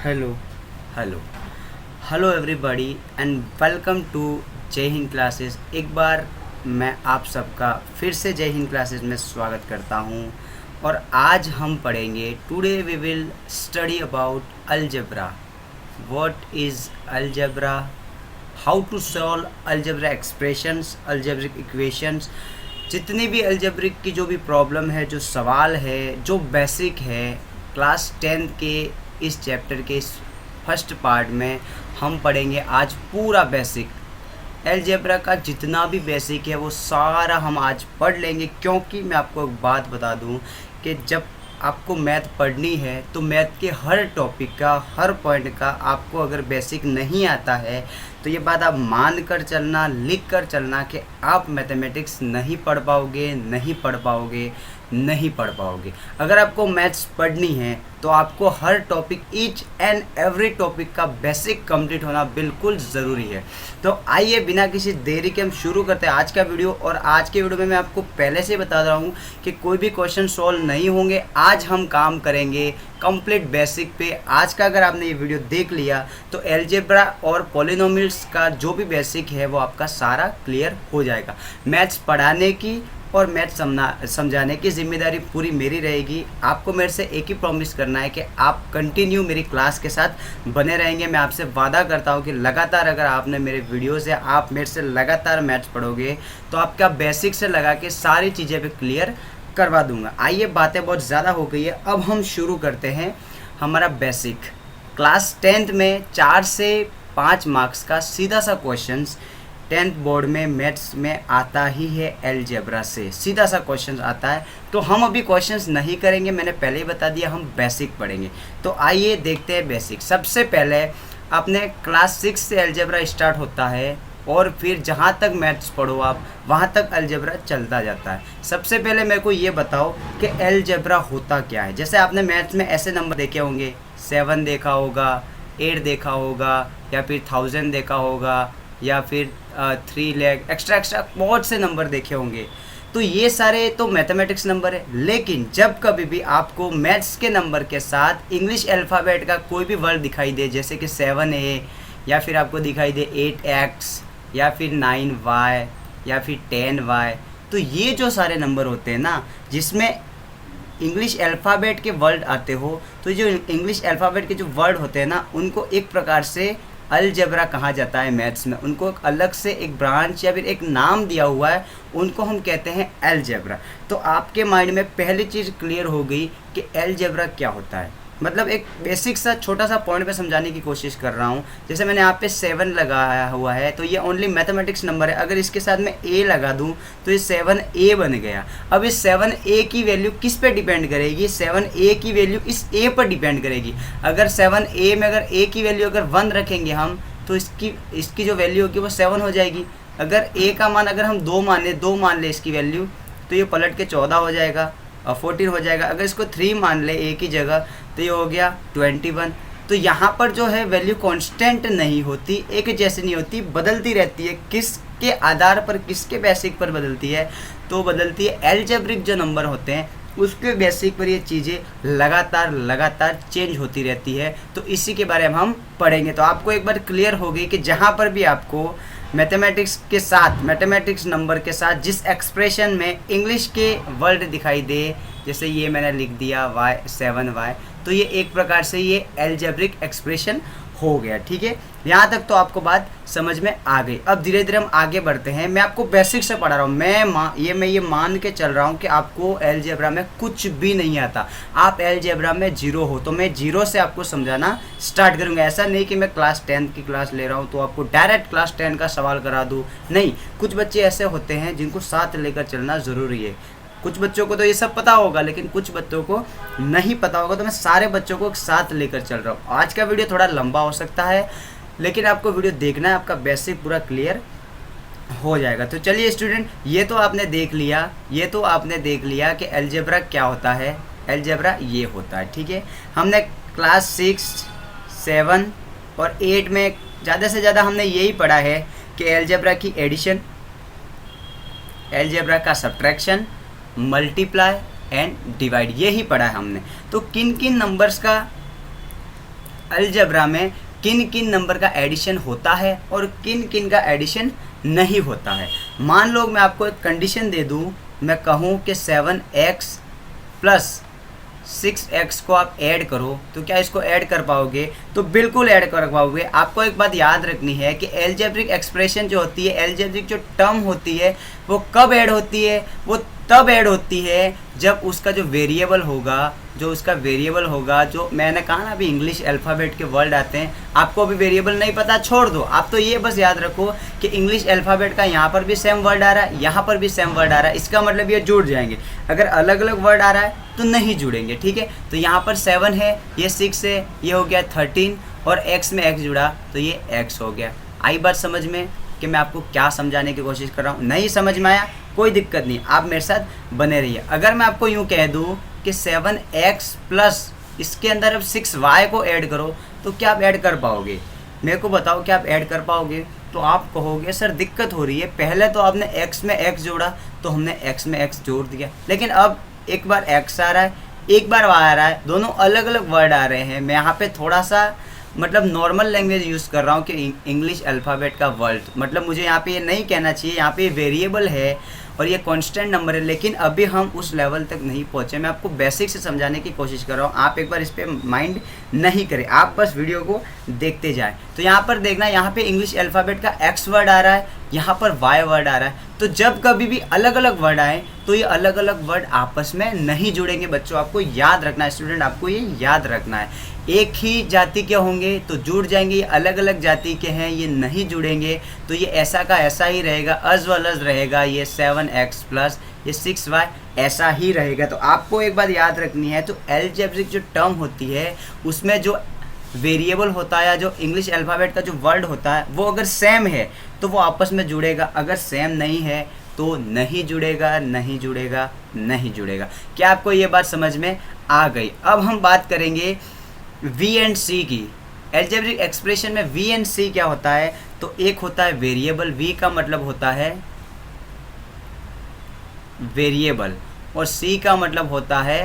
Hello hello hello everybody and welcome to Jai Hind classes. एक बार मैं आप सबका फिर से जय हिंद क्लासेस में स्वागत करता हूं और आज हम पढ़ेंगे today we will study about algebra. What is algebra, how to solve algebra expressions, algebraic equations, जितनी भी अलजेब्रिक की जो भी प्रॉब्लम है, जो सवाल है, जो बेसिक है, क्लास 10th के इस चैप्टर के इस फर्स्ट पार्ट में हम पढ़ेंगे आज पूरा बेसिक अलजेब्रा का। जितना भी बेसिक है वो सारा हम आज पढ़ लेंगे, क्योंकि मैं आपको एक बात बता दूं कि जब आपको मैथ पढ़नी है तो मैथ के हर टॉपिक का, हर पॉइंट का आपको अगर बेसिक नहीं आता है तो ये बात आप मान कर चलना, लिख कर चलना कि आप मैथमेटिक्स नहीं पढ़ पाओगे, नहीं पढ़ पाओगे, नहीं पढ़ पाओगे। अगर आपको मैथ्स पढ़नी है तो आपको हर topic, each and every topic का बेसिक कंप्लीट होना बिल्कुल ज़रूरी है। तो आइए बिना किसी देरी के हम शुरू करते हैं आज का वीडियो। और आज के वीडियो में मैं आपको पहले से बता रहा हूँ कि कोई भी क्वेश्चन सॉल्व नहीं होंगे। आज हम काम करेंगे कंप्लीट बेसिक पे। आज का अगर आपने ये वीडियो देख लिया तो अलजेब्रा और पॉलिनोमियल्स का जो भी बेसिक है वो आपका सारा क्लियर हो जाएगा। मैथ्स पढ़ाने की और मैथ समझाने की जिम्मेदारी पूरी मेरी रहेगी। आपको मेरे से एक ही प्रॉमिस करना है कि आप कंटिन्यू मेरी क्लास के साथ बने रहेंगे। मैं आपसे वादा करता हूँ कि लगातार अगर आपने मेरे वीडियो से, आप मेरे से लगातार मैथ्स पढ़ोगे तो आपका बेसिक से लगा के सारी चीज़ें भी क्लियर करवा दूंगा। आइए, बातें बहुत ज़्यादा हो गई है, अब हम शुरू करते हैं हमारा बेसिक। क्लास 10th में 4 से 5 मार्क्स का सीधा सा क्वेश्चन 10th बोर्ड में मैथ्स में आता ही है। अलजेब्रा से सीधा सा क्वेश्चन आता है। तो हम अभी क्वेश्चंस नहीं करेंगे, मैंने पहले ही बता दिया, हम बेसिक पढ़ेंगे। तो आइए देखते हैं बेसिक। सबसे पहले आपने क्लास 6 से अलजेब्रा स्टार्ट होता है और फिर जहाँ तक मैथ्स पढ़ो आप वहाँ तक अलजेब्रा चलता जाता है। सबसे पहले मेरे को ये बताओ कि अलजेब्रा होता क्या है। जैसे आपने मैथ्स में ऐसे नंबर देखे होंगे, 7 देखा होगा, 8 देखा होगा, या फिर 1000 देखा होगा, या फिर 3 लाख, एक्स्ट्रा बहुत से नंबर देखे होंगे। तो ये सारे तो मैथमेटिक्स नंबर है। लेकिन जब कभी भी आपको मैथ्स के नंबर के साथ इंग्लिश अल्फ़ाबेट का कोई भी वर्ड दिखाई दे, जैसे कि 7A, या फिर आपको दिखाई दे 8x, या फिर 9y, या फिर 10y, तो ये जो सारे नंबर होते हैं ना जिसमें इंग्लिश अल्फ़ाबेट के वर्ड आते हो, तो जो इंग्लिश अल्फ़ाबेट के जो वर्ड होते हैं ना उनको एक प्रकार से अलजेब्रा कहा जाता है। मैथ्स में उनको एक अलग से एक ब्रांच या फिर एक नाम दिया हुआ है, उनको हम कहते हैं अलजेब्रा। तो आपके माइंड में पहली चीज़ क्लियर हो गई कि अलजेब्रा क्या होता है। मतलब एक बेसिक सा छोटा सा पॉइंट पे समझाने की कोशिश कर रहा हूँ। जैसे मैंने यहाँ पे 7 लगाया हुआ है तो ये ओनली मैथमेटिक्स नंबर है। अगर इसके साथ मैं a लगा दूँ तो ये 7a बन गया। अब इस 7a की वैल्यू किस पे डिपेंड करेगी? 7a की वैल्यू इस a पर डिपेंड करेगी। अगर 7a में अगर a की वैल्यू अगर 1 रखेंगे हम तो इसकी जो वैल्यू होगी वो 7 हो जाएगी। अगर a का मान अगर हम 2 मान ले इसकी वैल्यू, तो ये पलट के 14 हो जाएगा और 14 हो जाएगा। अगर इसको 3 मान ले a की जगह तो ये हो गया 21। तो यहाँ पर जो है वैल्यू कांस्टेंट नहीं होती, एक जैसी नहीं होती, बदलती रहती है। किसके आधार पर, किसके बेसिक पर बदलती है? तो बदलती है अलजेब्रिक जो नंबर होते हैं उसके बेसिक पर ये चीज़ें लगातार चेंज होती रहती है। तो इसी के बारे में हम पढ़ेंगे। तो आपको एक बार क्लियर हो गई कि जहाँ पर भी आपको मैथमेटिक्स के साथ, मैथमेटिक्स नंबर के साथ जिस एक्सप्रेशन में इंग्लिश के वर्ड दिखाई दे, जैसे ये मैंने लिख दिया y 7y, तो ये एक प्रकार से ये अलजेब्रिक एक्सप्रेशन हो गया। ठीक है, यहाँ तक तो आपको बात समझ में आ गई। अब धीरे धीरे हम आगे बढ़ते हैं। मैं आपको बेसिक से पढ़ा रहा हूँ। मैं ये मान के चल रहा हूँ कि आपको अलजेब्रा में कुछ भी नहीं आता, आप अलजेब्रा में जीरो हो। तो मैं जीरो से आपको समझाना स्टार्ट करूँगा। ऐसा नहीं कि मैं क्लास 10 की क्लास ले रहा हूँ तो आपको डायरेक्ट क्लास 10 का सवाल करा दूँ, नहीं। कुछ बच्चे ऐसे होते हैं जिनको साथ लेकर चलना ज़रूरी है। कुछ बच्चों को तो ये सब पता होगा लेकिन कुछ बच्चों को नहीं पता होगा। तो मैं सारे बच्चों को साथ लेकर चल रहा हूँ। आज का वीडियो थोड़ा लंबा हो सकता है लेकिन आपको वीडियो देखना है, आपका बेसिक पूरा क्लियर हो जाएगा। तो चलिए स्टूडेंट, ये तो आपने देख लिया कि अलजेब्रा क्या होता है। अलजेब्रा ये होता है। ठीक है, हमने क्लास 6, 7 और 8 में ज़्यादा से ज़्यादा हमने यही पढ़ा है कि अलजेब्रा की एडिशन, अलजेब्रा का सब्ट्रैक्शन, मल्टीप्लाई एंड डिवाइड, यही पढ़ा है हमने। तो किन किन नंबर्स का अलजेब्रा में किन किन नंबर का एडिशन होता है और किन किन का एडिशन नहीं होता है। मान लो मैं आपको एक कंडीशन दे दूं, मैं कहूं कि 7x प्लस 6x को आप ऐड करो, तो क्या इसको ऐड कर पाओगे? तो बिल्कुल ऐड कर पाओगे। आपको एक बात याद रखनी है कि एल्जेब्रिक एक्सप्रेशन जो होती है, एल्जेब्रिक जो टर्म होती है, वो कब ऐड होती है? वो तब ऐड होती है जब उसका जो वेरिएबल होगा, जो मैंने कहा ना अभी इंग्लिश अल्फ़ाबेट के वर्ड आते हैं। आपको अभी वेरिएबल नहीं पता, छोड़ दो, आप तो ये बस याद रखो कि इंग्लिश अल्फ़ाबेट का यहाँ पर भी सेम वर्ड आ रहा है, यहाँ पर भी सेम वर्ड आ रहा है, इसका मतलब ये जुड़ जाएंगे। अगर अलग अलग वर्ड आ रहा है तो नहीं जुड़ेंगे, ठीक है। तो यहाँ पर 7 है, ये 6 है, ये हो गया 13 और x में x जुड़ा तो ये x हो गया। आई बात समझ में कि मैं आपको क्या समझाने की कोशिश कर रहा हूँ? नहीं समझ में आया कोई दिक्कत नहीं, आप मेरे साथ बने रहिए। अगर मैं आपको यूँ कह दूँ कि 7x प्लस इसके अंदर अब 6y को ऐड करो, तो क्या आप ऐड कर पाओगे? मेरे को बताओ, क्या आप ऐड कर पाओगे? तो आप कहोगे सर दिक्कत हो रही है, पहले तो आपने x में x जोड़ा तो हमने x में x जोड़ दिया, लेकिन अब एक बार x आ रहा है, एक बार y आ रहा है, दोनों अलग अलग वर्ड आ रहे हैं। मैं यहाँ पे थोड़ा सा मतलब नॉर्मल लैंग्वेज यूज़ कर रहा हूँ कि इंग्लिश अल्फ़ाबेट का वर्ड, मतलब मुझे यहाँ पे ये नहीं कहना चाहिए। यहाँ पे वेरिएबल है और ये कांस्टेंट नंबर है, लेकिन अभी हम उस लेवल तक नहीं पहुँचे। मैं आपको बेसिक से समझाने की कोशिश कर रहा हूँ, आप एक बार इस पर माइंड नहीं करें, आप बस वीडियो को देखते जाएं। तो यहाँ पर देखना, यहाँ पे इंग्लिश अल्फ़ाबेट का x वर्ड आ रहा है, यहाँ पर y वर्ड आ रहा है। तो जब कभी भी अलग अलग वर्ड आए तो ये अलग अलग वर्ड आपस में नहीं जुड़ेंगे। बच्चों आपको याद रखना है, स्टूडेंट आपको ये याद रखना है। एक ही जाति के होंगे तो जुड़ जाएंगे, ये अलग अलग जाति के हैं ये नहीं जुड़ेंगे, तो ये ऐसा का ऐसा ही रहेगा, अज वलज रहेगा। ये 7x प्लस ये 6y ऐसा ही रहेगा। तो आपको एक बात याद रखनी है, तो अलजेब्रिक जो टर्म होती है उसमें जो वेरिएबल होता है या जो इंग्लिश अल्फ़ाबेट का जो वर्ड होता है वो अगर सेम है तो वो आपस में जुड़ेगा, अगर सेम नहीं है तो नहीं जुड़ेगा, नहीं जुड़ेगा, नहीं जुड़ेगा। क्या आपको ये बात समझ में आ गई? अब हम बात करेंगे V एंड C की। अलजेब्रिक एक्सप्रेशन में V एंड C क्या होता है? तो एक होता है वेरिएबल, V का मतलब होता है वेरिएबल और C का मतलब होता है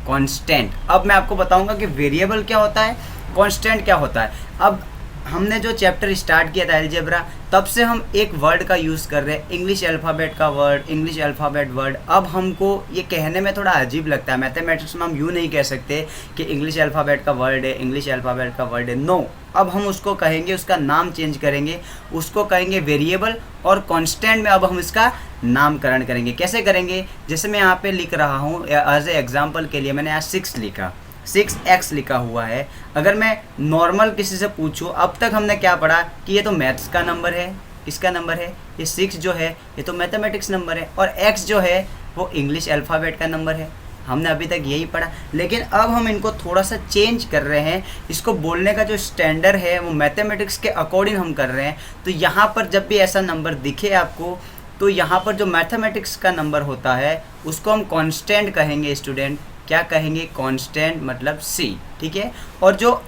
कांस्टेंट। अब मैं आपको बताऊंगा कि वेरिएबल क्या होता है, कांस्टेंट क्या होता है। अब हमने जो चैप्टर स्टार्ट किया था अलजेब्रा, तब से हम एक वर्ड का यूज़ कर रहे हैं, इंग्लिश अल्फ़ाबेट का वर्ड, इंग्लिश अल्फ़ाबेट वर्ड। अब हमको ये कहने में थोड़ा अजीब लगता है, मैथमेटिक्स में हम यूँ नहीं कह सकते कि इंग्लिश अल्फ़ाबेट का वर्ड है, इंग्लिश अल्फ़ाबेट का वर्ड है, नो। अब हम उसको कहेंगे, उसका नाम चेंज करेंगे, उसको कहेंगे वेरिएबल, और कांस्टेंट में अब हम इसका नामकरण करेंगे। कैसे करेंगे? जैसे मैं यहाँ पे लिख रहा हूँ एज ए एग्जाम्पल के लिए, मैंने यहाँ 6 लिखा, 6x लिखा हुआ है। अगर मैं नॉर्मल किसी से पूछूं, अब तक हमने क्या पढ़ा कि ये तो मैथ्स का नंबर है, इसका नंबर है, ये 6 जो है ये तो मैथमेटिक्स नंबर है, और x जो है वो इंग्लिश अल्फ़ाबेट का नंबर है। हमने अभी तक यही पढ़ा, लेकिन अब हम इनको थोड़ा सा चेंज कर रहे हैं। इसको बोलने का जो स्टैंडर्ड है वो मैथमेटिक्स के अकॉर्डिंग हम कर रहे हैं। तो यहाँ पर जब भी ऐसा नंबर दिखे आपको, तो यहाँ पर जो मैथमेटिक्स का नंबर होता है उसको हम कांस्टेंट कहेंगे। स्टूडेंट क्या कहेंगे? कांस्टेंट मतलब C, ठीक है। और जो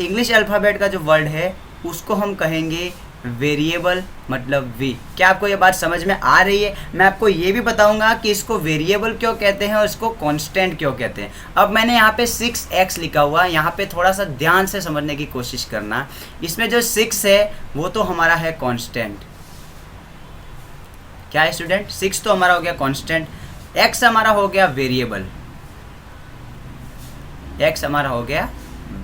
इंग्लिश अल्फ़ाबेट का जो वर्ड है उसको हम कहेंगे वेरिएबल मतलब V। क्या आपको ये बात समझ में आ रही है? मैं आपको ये भी बताऊंगा कि इसको वेरिएबल क्यों कहते हैं और इसको कांस्टेंट क्यों कहते हैं। अब मैंने यहाँ पे 6x लिखा हुआ है, यहाँ पे थोड़ा सा ध्यान से समझने की कोशिश करना। इसमें जो 6 है वो तो हमारा है कांस्टेंट। क्या है स्टूडेंट? 6 तो हमारा हो गया कांस्टेंट, x हमारा हो गया वेरिएबल, x हमारा हो गया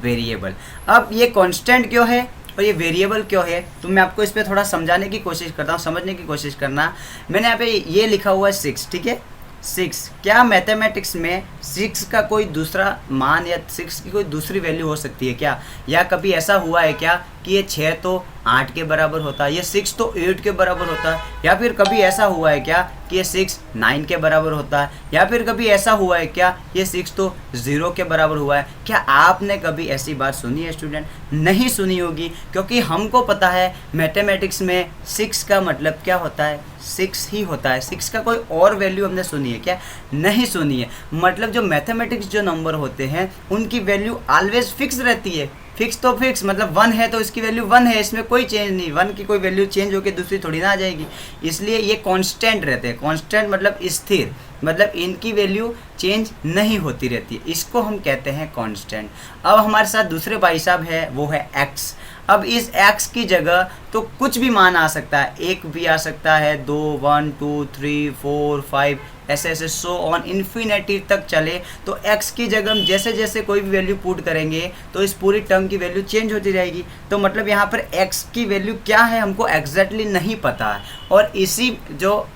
वेरिएबल। अब ये कांस्टेंट क्यों है और ये वेरिएबल क्यों है, तो मैं आपको इस पर थोड़ा समझाने की कोशिश करता हूँ, समझने की कोशिश करना। मैंने यहाँ पे ये लिखा हुआ है 6, ठीक है। 6 क्या मैथमेटिक्स में 6 का कोई दूसरा मान या 6 की कोई दूसरी वैल्यू हो सकती है क्या? या कभी ऐसा हुआ है क्या कि ये 6 तो 8 के बराबर होता है, ये 6 तो 8 के बराबर होता है? या फिर कभी ऐसा हुआ है क्या कि ये 6 9 के बराबर होता है? या फिर कभी ऐसा हुआ है क्या ये 6 तो 0 के बराबर हुआ है? क्या आपने कभी ऐसी बात सुनी है स्टूडेंट? नहीं सुनी होगी, क्योंकि हमको पता है मैथमेटिक्स में 6 का मतलब क्या होता है, 6 ही होता है। 6 का कोई और वैल्यू हमने सुनी है क्या? नहीं सुनी है। मतलब जो मैथमेटिक्स जो नंबर होते हैं उनकी वैल्यू ऑलवेज फिक्स रहती है। फिक्स तो फिक्स मतलब 1 है तो इसकी वैल्यू 1 है, इसमें कोई चेंज नहीं। 1 की कोई वैल्यू चेंज होकर दूसरी थोड़ी ना आ जाएगी, इसलिए ये कांस्टेंट रहते हैं। कांस्टेंट मतलब स्थिर, मतलब इनकी वैल्यू चेंज नहीं होती रहती है, इसको हम कहते हैं कांस्टेंट। अब हमारे साथ दूसरे भाई साहब है, वो है x। अब इस x की जगह तो कुछ भी मान आ सकता है, एक भी आ सकता है, 2, 1, 2, 3, 4, 5, ऐसे ऐसे सो ऑन इन्फिनिटी तक चले। तो x की जगह हम जैसे जैसे कोई भी वैल्यू पुट करेंगे तो इस पूरी टर्म की वैल्यू चेंज होती रहेगी। तो मतलब यहाँ पर x की वैल्यू क्या है हमको एग्जैक्टली नहीं पता है, और इसी जो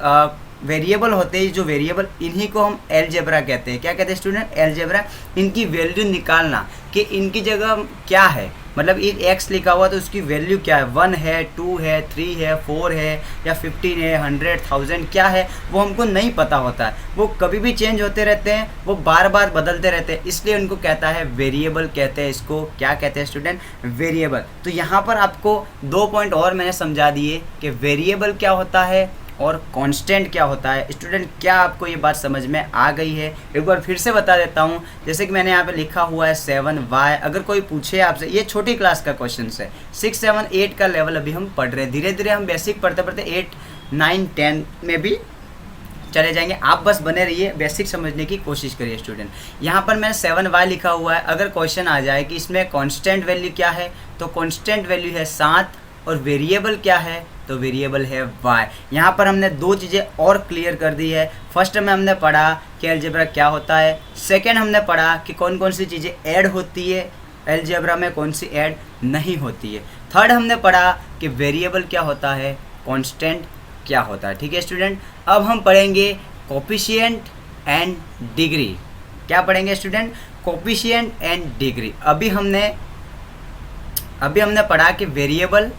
वेरिएबल होते हैं, जो वेरिएबल इन्हीं को हम अलजेब्रा कहते हैं। क्या कहते हैं स्टूडेंट? अलजेब्रा। इनकी वैल्यू निकालना कि इनकी जगह क्या है, मतलब एक x लिखा हुआ तो उसकी वैल्यू क्या है, 1 है, 2 है, 3 है, 4 है, या 15 है, 100, 1000 क्या है, वो हमको नहीं पता होता है। वो कभी भी चेंज होते रहते हैं, वो बार बार बदलते रहते हैं, इसलिए उनको कहता है वेरिएबल कहते हैं। इसको क्या कहते हैं स्टूडेंट? वेरिएबल। तो यहाँ पर आपको 2 पॉइंट और मैंने समझा दिए कि वेरिएबल क्या होता है और कांस्टेंट क्या होता है। स्टूडेंट क्या आपको ये बात समझ में आ गई है? एक बार फिर से बता देता हूँ, जैसे कि मैंने यहाँ पे लिखा हुआ है 7y। अगर कोई पूछे आपसे, ये छोटी क्लास का क्वेश्चन है, 6, 7, 8 का लेवल अभी हम पढ़ रहे हैं, धीरे धीरे हम बेसिक पढ़ते पढ़ते 8, 9, 10 में भी चले जाएंगे। आप बस बने रहिए, बेसिक समझने की कोशिश करिए स्टूडेंट। यहाँ पर मैंने 7y लिखा हुआ है। अगर क्वेश्चन आ जाए कि इसमें कांस्टेंट वैल्यू क्या है, तो कांस्टेंट वैल्यू है 7, और वेरिएबल क्या है, तो वेरिएबल है y। यहाँ पर हमने 2 चीज़ें और क्लियर कर दी है। फर्स्ट में हमने पढ़ा कि अलजेब्रा क्या होता है, सेकेंड हमने पढ़ा कि कौन कौन सी चीज़ें ऐड होती है अलजेब्रा में, कौन सी ऐड नहीं होती है। थर्ड हमने पढ़ा कि वेरिएबल क्या होता है, कांस्टेंट क्या होता है। ठीक है स्टूडेंट, अब हम पढ़ेंगे कोफिशिएंट एंड डिग्री। क्या पढ़ेंगे स्टूडेंट? Coefficient and degree. अभी हमने पढ़ा कि वेरिएबल,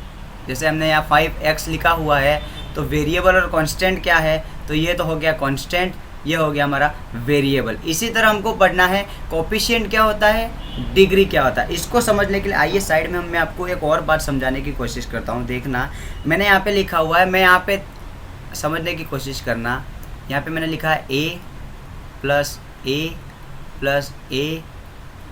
जैसे हमने यहाँ 5x लिखा हुआ है, तो वेरिएबल और कांस्टेंट क्या है, तो ये तो हो गया कांस्टेंट, ये हो गया हमारा वेरिएबल। इसी तरह हमको पढ़ना है कोफिशिएंट क्या होता है, डिग्री क्या होता है। इसको समझने के लिए आइए साइड में मैं आपको एक और बात समझाने की कोशिश करता हूँ। देखना, मैंने यहाँ पे लिखा हुआ है, मैं यहाँ पे समझने की कोशिश करना। यहाँ पे मैंने लिखा है a plus a plus a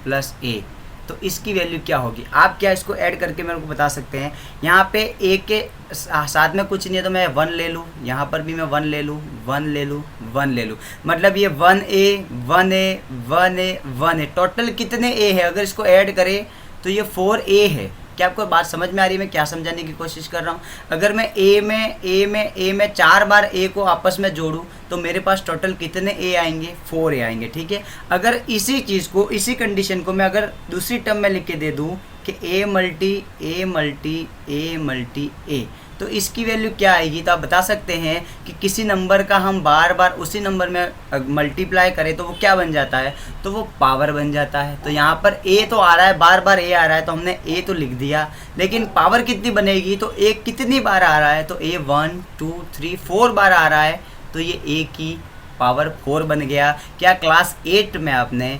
plus a, तो इसकी वैल्यू क्या होगी? आप क्या इसको ऐड करके मेरे को बता सकते हैं? यहाँ पे a के साथ में कुछ नहीं है तो मैं 1 ले लूँ, यहाँ पर भी मैं 1 ले लूँ, 1 ले लूँ, 1 ले लूँ, मतलब ये 1a 1a 1a 1a, total कितने a है? अगर इसको ऐड करें तो ये 4a है। क्या आपको बात समझ में आ रही है मैं क्या समझाने की कोशिश कर रहा हूँ? अगर मैं a में 4 बार a को आपस में जोड़ूँ तो मेरे पास टोटल कितने a आएंगे? 4a आएंगे। ठीक है, अगर इसी चीज़ को, इसी कंडीशन को मैं अगर दूसरी टर्म में लिख के दे दूँ कि a मल्टी a, तो इसकी वैल्यू क्या आएगी? तो आप बता सकते हैं कि किसी नंबर का हम बार बार उसी नंबर में मल्टीप्लाई करें तो वो क्या बन जाता है? तो वो पावर बन जाता है। तो यहाँ पर a तो आ रहा है, बार बार a आ रहा है, तो हमने a तो लिख दिया, लेकिन पावर कितनी बनेगी? तो a कितनी बार आ रहा है? तो a 1 2 3 4 बार आ रहा है, तो ये a की पावर 4 बन गया। क्या क्लास 8 में आपने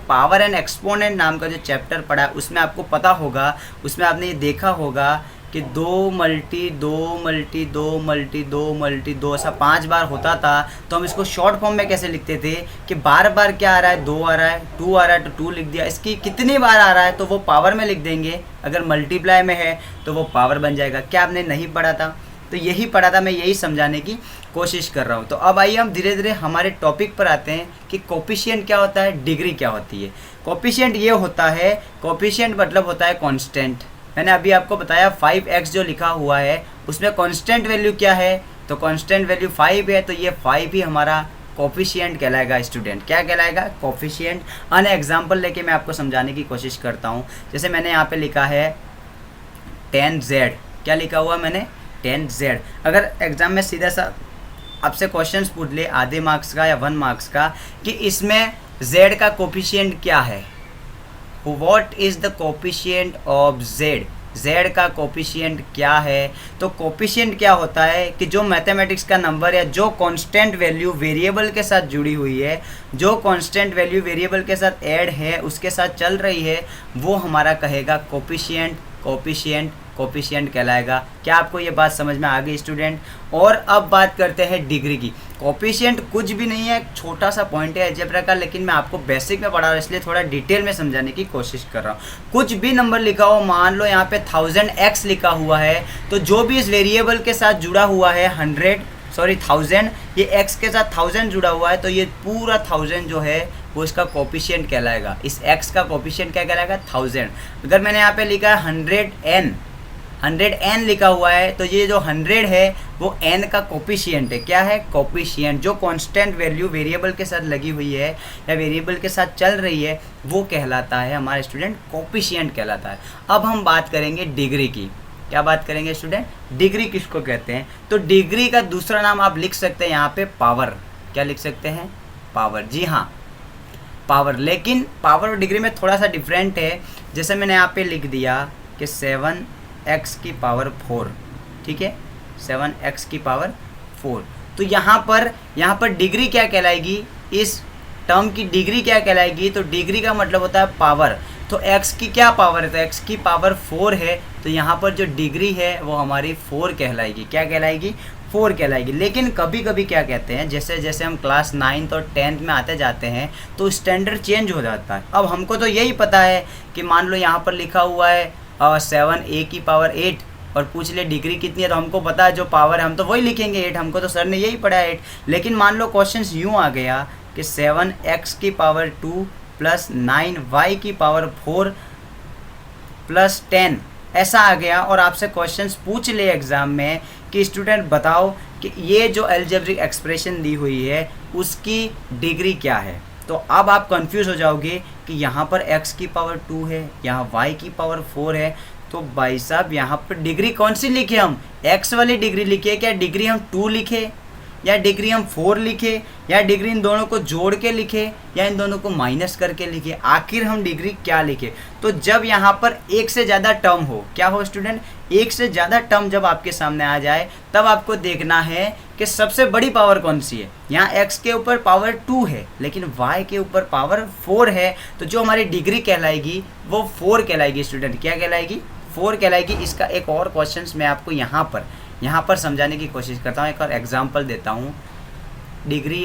पावर एंड एक्सपोनेंट नाम का जो चैप्टर पढ़ा है उसमें आपको पता होगा, उसमें आपने ये देखा होगा कि 2 मल्टी 2 मल्टी 2 मल्टी 2 मल्टी 2 ऐसा 5 बार होता था। तो हम इसको शॉर्ट फॉर्म में कैसे लिखते थे कि बार बार क्या आ रहा है? 2 आ रहा है, 2 आ रहा है तो 2 लिख दिया। इसकी कितनी बार आ रहा है तो वो पावर में लिख देंगे, अगर मल्टीप्लाई में है तो वो पावर बन जाएगा। क्या आपने नहीं पढ़ा था? तो यही पढ़ा था, मैं यही समझाने की कोशिश कर रहा हूँ। तो अब आइए हम धीरे धीरे हमारे टॉपिक पर आते हैं कि कोफिशिएंट क्या होता है, डिग्री क्या होती है। कोफिशिएंट ये होता है, कोफिशिएंट मतलब होता है कांस्टेंट। मैंने अभी आपको बताया 5x जो लिखा हुआ है उसमें कांस्टेंट वैल्यू क्या है? तो कांस्टेंट वैल्यू 5 है, तो ये 5 ही हमारा कोफिशिएंट कहलाएगा स्टूडेंट। क्या कहलाएगा? कोफिशिएंट। अन एग्जाम्पल लेके मैं आपको समझाने की कोशिश करता हूँ। जैसे मैंने यहाँ पे लिखा है 10z। क्या लिखा हुआ मैंने? 10z। अगर एग्ज़ाम में सीधा सा आपसे क्वेश्चन पूछ ले आधे मार्क्स का या 1 मार्क्स का कि इसमें z का कोफिशिएंट क्या है, what is the coefficient of z, z का कोफिशिएंट क्या है? तो कोफिशिएंट क्या होता है कि जो मैथमेटिक्स का नंबर या जो कांस्टेंट वैल्यू वेरिएबल के साथ जुड़ी हुई है, जो कांस्टेंट वैल्यू वेरिएबल के साथ ऐड है, उसके साथ चल रही है, वो हमारा कहेगा कोफिशिएंट। कोफिशिएंट कहलाएगा। क्या आपको ये बात समझ में आ गई स्टूडेंट? और अब बात करते हैं डिग्री की। कोफिशिएंट कुछ भी नहीं है, एक छोटा सा पॉइंट है अलजेब्रा का, लेकिन मैं आपको बेसिक में पढ़ा रहा हूँ इसलिए थोड़ा डिटेल में समझाने की कोशिश कर रहा हूँ। कुछ भी नंबर लिखा हो, मान लो यहाँ पे 1000x लिखा हुआ है, तो जो भी इस वेरिएबल के साथ जुड़ा हुआ है सॉरी 1000, ये x के साथ 1000 जुड़ा हुआ है, तो ये पूरा 1000 जो है वो इसका कोफिशिएंट कहलाएगा। इस x का कोफिशिएंट क्या कहलाएगा? 1000। अगर मैंने यहाँ पे लिखा है 100n लिखा हुआ है, तो ये जो 100 है वो n का कोफिशिएंट है। क्या है? कोफिशिएंट। जो कांस्टेंट वैल्यू वेरिएबल के साथ लगी हुई है या वेरिएबल के साथ चल रही है वो कहलाता है हमारे स्टूडेंट कोफिशिएंट कहलाता है। अब हम बात करेंगे डिग्री की। क्या बात करेंगे स्टूडेंट? डिग्री किसको कहते हैं? तो डिग्री का दूसरा नाम आप लिख सकते हैं यहाँ पे पावर। क्या लिख सकते हैं? पावर। जी हाँ, पावर। लेकिन पावर और डिग्री में थोड़ा सा डिफरेंट है। जैसे मैंने यहाँ पे लिख दिया कि 7x की पावर 4, ठीक है, 7x की पावर 4। तो यहाँ पर डिग्री क्या कहलाएगी? इस टर्म की डिग्री क्या कहलाएगी? तो डिग्री का मतलब होता है पावर। तो x की क्या पावर है? तो x की पावर 4 है, तो यहाँ पर जो डिग्री है वो हमारी 4 कहलाएगी। क्या कहलाएगी? 4 कहलाएगी। लेकिन कभी कभी क्या कहते हैं, जैसे जैसे हम क्लास 9th और 10th में आते जाते हैं तो स्टैंडर्ड चेंज हो जाता है। अब हमको तो यही पता है कि मान लो यहाँ पर लिखा हुआ है 7a की पावर 8 और पूछ ले डिग्री कितनी है, तो हमको पता है जो पावर है हम तो वही लिखेंगे 8, हमको तो सर ने यही पढ़ा है 8। लेकिन मान लो क्वेश्चन यूँ आ गया कि 7x की पावर 2 प्लस 9y की पावर 4 प्लस 10, ऐसा आ गया और आपसे क्वेश्चंस पूछ ले एग्ज़ाम में कि स्टूडेंट बताओ कि ये जो अलजेब्रिक एक्सप्रेशन दी हुई है उसकी डिग्री क्या है। तो अब आप कंफ्यूज हो जाओगे कि यहाँ पर x की पावर 2 है, यहाँ y की पावर 4 है, तो भाई साहब यहाँ पर डिग्री कौन सी लिखे? हम x वाली डिग्री लिखे, क्या डिग्री हम 2 लिखे, या डिग्री हम 4 लिखे, या डिग्री इन दोनों को जोड़ के लिखे, या इन दोनों को माइनस करके लिखे? आखिर हम डिग्री क्या लिखे? तो जब यहाँ पर एक से ज़्यादा टर्म हो, क्या हो स्टूडेंट? एक से ज़्यादा टर्म जब आपके सामने आ जाए तब आपको देखना है कि सबसे बड़ी पावर कौन सी है। यहाँ x के ऊपर पावर 2 है लेकिन y के ऊपर पावर 4 है, तो जो हमारी डिग्री कहलाएगी वो 4 कहलाएगी स्टूडेंट। क्या कहलाएगी? 4 कहलाएगी। इसका एक और क्वेश्चन मैं आपको यहाँ पर समझाने की कोशिश करता हूँ। एक और एग्जांपल देता हूँ डिग्री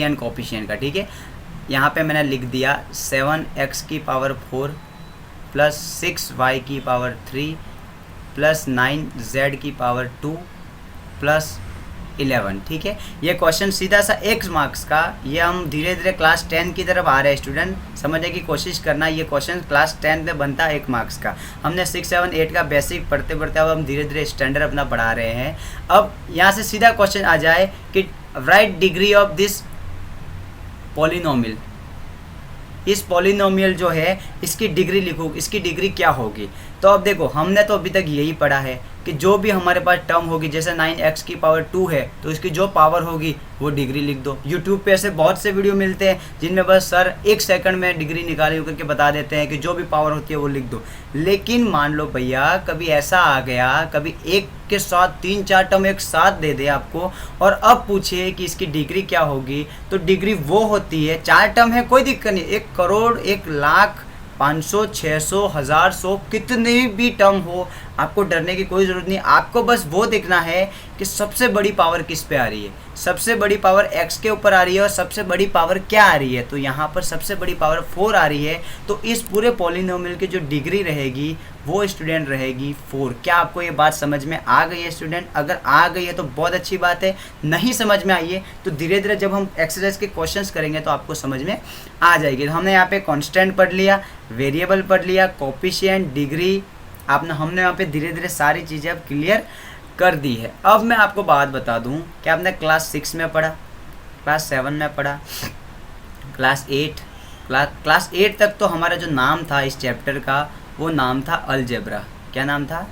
एंड कोफिशिएंट का, ठीक है। यहाँ पे मैंने लिख दिया 7x की पावर 4 प्लस 6y की पावर 3 प्लस 9z की पावर 2 प्लस 11, ठीक है। ये क्वेश्चन सीधा सा 1 मार्क्स का, ये हम धीरे धीरे क्लास 10 की तरफ आ रहे हैं स्टूडेंट, समझने की कोशिश करना। ये क्वेश्चन क्लास 10 में बनता है 1 मार्क्स का। हमने 6, 7, 8 का बेसिक पढ़ते पढ़ते अब हम धीरे धीरे स्टैंडर्ड अपना बढ़ा रहे हैं। अब यहाँ से सीधा क्वेश्चन आ जाए कि right degree of this polynomial. इस पॉलिनोमियल जो है इसकी डिग्री लिखो, इसकी डिग्री क्या होगी? तो अब देखो, हमने तो अभी तक यही पढ़ा है कि जो भी हमारे पास टर्म होगी, जैसे 9x की पावर 2 है तो इसकी जो पावर होगी वो डिग्री लिख दो। यूट्यूब पे ऐसे बहुत से वीडियो मिलते हैं जिनमें बस सर 1 सेकंड में डिग्री निकाली करके बता देते हैं कि जो भी पावर होती है वो लिख दो। लेकिन मान लो भैया कभी ऐसा आ गया, कभी एक के साथ 3-4 टर्म एक साथ दे दे आपको और अब पूछे कि इसकी डिग्री क्या होगी, तो डिग्री वो होती है, 4 टर्म है कोई दिक्कत नहीं, 1 करोड़, 1 लाख, 500, 600, 1000, 100, कितनी भी टर्म हो, आपको डरने की कोई ज़रूरत नहीं। आपको बस वो देखना है कि सबसे बड़ी पावर किस पे आ रही है। सबसे बड़ी पावर x के ऊपर आ रही है और सबसे बड़ी पावर क्या आ रही है? तो यहाँ पर सबसे बड़ी पावर 4 आ रही है, तो इस पूरे पॉलिनोमियल की जो डिग्री रहेगी वो स्टूडेंट रहेगी 4। क्या आपको ये बात समझ में आ गई है स्टूडेंट? अगर आ गई है तो बहुत अच्छी बात है, नहीं समझ में आई है तो धीरे धीरे जब हम एक्सरसाइज के क्वेश्चंस करेंगे तो आपको समझ में आ जाएगी। तो हमने यहाँ पे कांस्टेंट पढ़ लिया, वेरिएबल पढ़ लिया, कोफिशिएंट, डिग्री, हमने यहाँ पे धीरे धीरे सारी चीज़ें अब क्लियर कर दी है। अब मैं आपको बात बता दूँ कि आपने क्लास 6 में पढ़ा, क्लास 7 में पढ़ा, क्लास 8 तक तो हमारा जो नाम था इस चैप्टर का वो नाम था अलजेब्रा। क्या नाम था?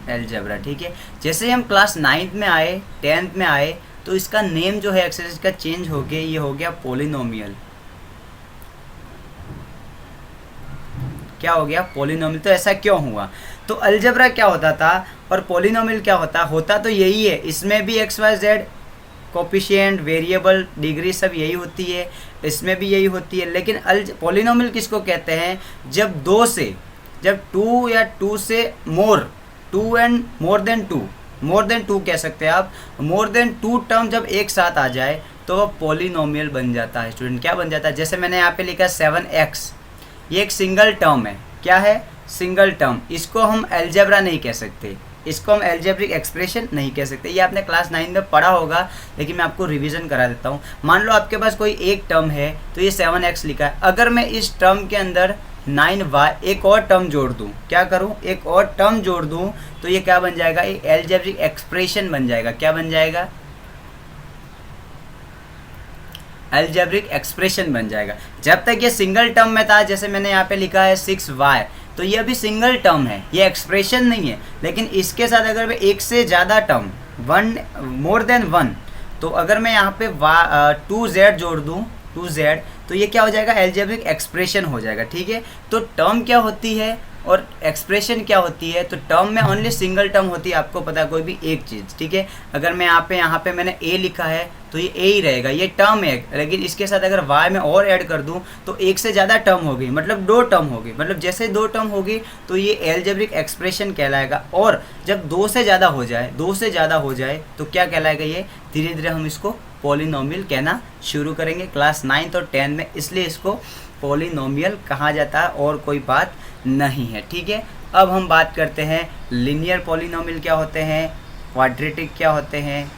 अलजेब्रा, ठीक है। जैसे ही हम क्लास 9th में आए, 10th में आए तो इसका नेम जो है एक्सरसाइज का चेंज हो गया, ये हो गया पॉलिनोमियल। क्या हो गया? पॉलिनोमियल। तो ऐसा क्यों हुआ? तो अलजेब्रा क्या होता था और पॉलिनोमियल क्या होता तो यही है। इसमें भी x y z, coefficient, variable, degree सब यही होती है, इसमें भी यही होती है। लेकिन पॉलिनोमियल किसको कहते हैं? जब 2 या 2 से मोर, 2 एंड मोर देन 2 कह सकते हैं आप, मोर देन 2 टर्म जब एक साथ आ जाए तो वो पॉलिनोमियल बन जाता है स्टूडेंट। क्या बन जाता है? जैसे मैंने यहाँ पे लिखा 7x, ये एक सिंगल टर्म है। क्या है? Single term. इसको हम अलजेब्रा नहीं कह सकते। इसको हम एल्जेब्रिक एक्सप्रेशन नहीं कह सकते। ये आपने क्लास 9 में पढ़ा होगा, लेकिन मैं आपको रिवीजन करा देता हूँ। मान लो आपके पास कोई एक टर्म है, तो ये 7x लिखा है। अगर मैं इस टर्म के अंदर 9y एक और टर्म जोड़ दूँ, क्या करूँ, एक और टर्म जोड़ दूँ, तो ये क्या बन जाएगा, एक एल्जेब्रिक एक्सप्रेशन बन जाएगा। क्या बन जाएगा, एल्जेब्रिक एक्सप्रेशन बन जाएगा। जब तक ये सिंगल टर्म में था, जैसे मैंने यहाँ पे लिखा है 6y, तो ये अभी सिंगल टर्म है, ये एक्सप्रेशन नहीं है। लेकिन इसके साथ अगर मैं एक से ज़्यादा term, one more than one, तो अगर मैं यहाँ पे 2z जोड़ दूँ, 2z, तो ये क्या हो जाएगा, एल्जेब्रिक एक्सप्रेशन हो जाएगा। ठीक है, तो टर्म क्या होती है और एक्सप्रेशन क्या होती है। तो टर्म में ओनली सिंगल टर्म होती है, आपको पता है, कोई भी एक चीज़। ठीक है, अगर मैं यहाँ पे मैंने a लिखा है, तो ये a ही रहेगा, ये टर्म है। लेकिन इसके साथ अगर y में और ऐड कर दूं, तो एक से ज़्यादा टर्म होगी, मतलब दो टर्म होगी। मतलब जैसे दो टर्म होगी तो ये एल्जेब्रिक एक्सप्रेशन कहलाएगा। और जब दो से ज़्यादा हो जाए, तो क्या कहलाएगा, ये धीरे धीरे हम इसको पॉलिनोमियल कहना शुरू करेंगे क्लास 9 और 10 में, इसलिए इसको पॉलिनोमियल कहा जाता है, और कोई बात नहीं है। ठीक है, अब हम बात करते हैं लीनियर पॉलिनोमियल क्या होते हैं, क्वाड्रेटिक क्या होते हैं,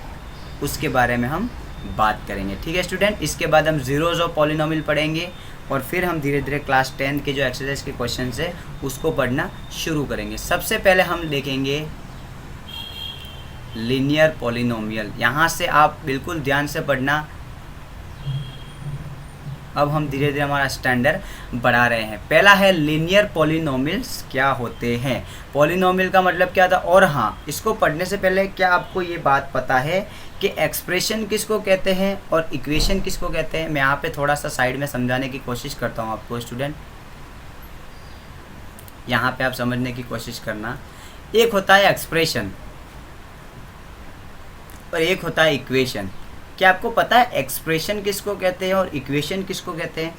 उसके बारे में हम बात करेंगे। ठीक है स्टूडेंट, इसके बाद हम जीरोज ऑफ पॉलिनोमियल पढ़ेंगे, और फिर हम धीरे धीरे क्लास 10 के जो एक्सरसाइज के क्वेश्चन है उसको पढ़ना शुरू करेंगे। सबसे पहले हम देखेंगे लीनियर पॉलिनोमियल। यहाँ से आप बिल्कुल ध्यान से पढ़ना। अब हम धीरे धीरे हमारा स्टैंडर्ड बढ़ा रहे हैं। पहला है लीनियर पॉलिनोमियल्स क्या होते हैं। पॉलिनोमियल का मतलब क्या था, और हाँ, इसको पढ़ने से पहले क्या आपको ये बात पता है कि एक्सप्रेशन किसको कहते हैं और इक्वेशन किसको कहते हैं। मैं यहाँ पे थोड़ा सा साइड में समझाने की कोशिश करता हूँ आपको स्टूडेंट, यहाँ पे आप समझने की कोशिश करना। एक होता है एक्सप्रेशन और एक होता है इक्वेशन। क्या आपको पता है एक्सप्रेशन किसको कहते हैं और इक्वेशन किसको कहते हैं?